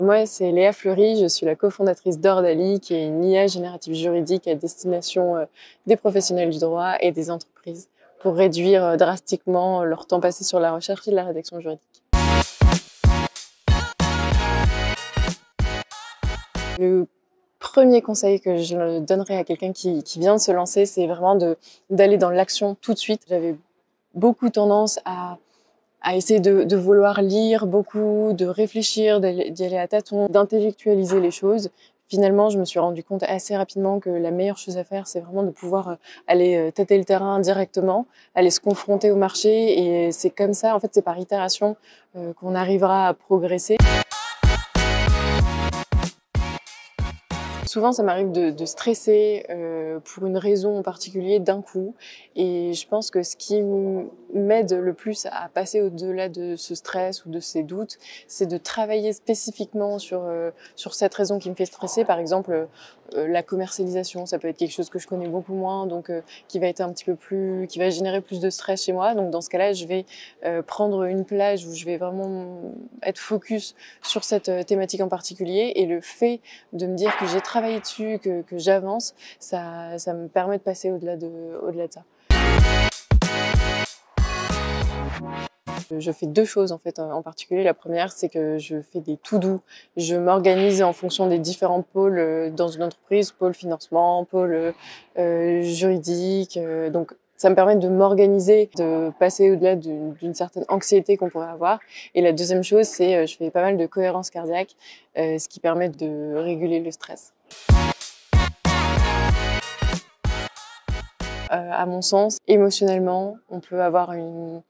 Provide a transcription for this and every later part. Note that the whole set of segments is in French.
Moi, c'est Léa Fleury, je suis la cofondatrice d'Ordali, qui est une IA générative juridique à destination des professionnels du droit et des entreprises pour réduire drastiquement leur temps passé sur la recherche et la rédaction juridique. Le premier conseil que je donnerais à quelqu'un qui vient de se lancer, c'est vraiment d'aller dans l'action tout de suite. J'avais beaucoup tendance à essayer de vouloir lire beaucoup, de réfléchir, d'y aller à tâtons, d'intellectualiser les choses. Finalement, je me suis rendu compte assez rapidement que la meilleure chose à faire, c'est vraiment de pouvoir aller tâter le terrain directement, aller se confronter au marché. Et c'est comme ça, en fait, c'est par itération qu'on arrivera à progresser. Souvent, ça m'arrive de stresser pour une raison en particulier d'un coup. Et je pense que ce qui m'aide le plus à passer au-delà de ce stress ou de ces doutes, c'est de travailler spécifiquement sur cette raison qui me fait stresser. Par exemple, la commercialisation, ça peut être quelque chose que je connais beaucoup moins, donc qui va être un petit peu plus, qui va générer plus de stress chez moi. Donc dans ce cas-là, je vais prendre une plage où je vais vraiment être focus sur cette thématique en particulier. Et le fait de me dire que j'ai travaillé dessus, que j'avance, ça me permet de passer au-delà de ça. Je fais deux choses en fait en particulier. La première, c'est que je fais des to-do. Je m'organise en fonction des différents pôles dans une entreprise, pôle financement, pôle juridique. Donc ça me permet de m'organiser, de passer au-delà d'une certaine anxiété qu'on pourrait avoir. Et la deuxième chose, c'est je fais pas mal de cohérence cardiaque, ce qui permet de réguler le stress. À mon sens, émotionnellement, on peut avoir une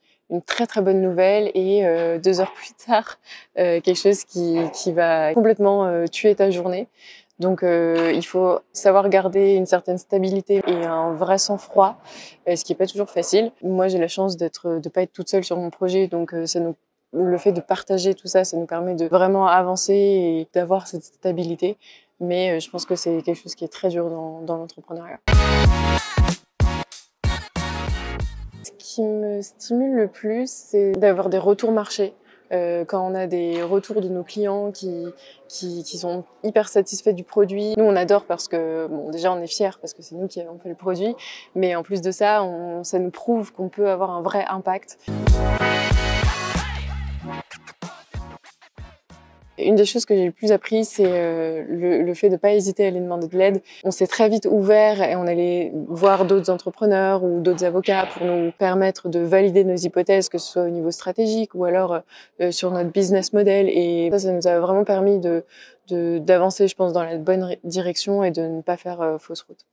très très bonne nouvelle et 2 heures plus tard, quelque chose qui va complètement tuer ta journée. Donc il faut savoir garder une certaine stabilité et un vrai sang-froid, ce qui est pas toujours facile. Moi, j'ai la chance de pas être toute seule sur mon projet, donc le fait de partager tout ça, ça nous permet de vraiment avancer et d'avoir cette stabilité. Mais je pense que c'est quelque chose qui est très dur dans l'entrepreneuriat. Ce qui me stimule le plus, c'est d'avoir des retours marchés. Quand on a des retours de nos clients qui sont hyper satisfaits du produit. Nous, on adore parce que, bon, déjà, on est fiers parce que c'est nous qui avons fait le produit. Mais en plus de ça, ça nous prouve qu'on peut avoir un vrai impact. Une des choses que j'ai le plus appris, c'est le fait de ne pas hésiter à aller demander de l'aide. On s'est très vite ouvert et on allait voir d'autres entrepreneurs ou d'autres avocats pour nous permettre de valider nos hypothèses, que ce soit au niveau stratégique ou alors sur notre business model. Et ça nous a vraiment permis d'avancer, je pense, dans la bonne direction et de ne pas faire fausse route.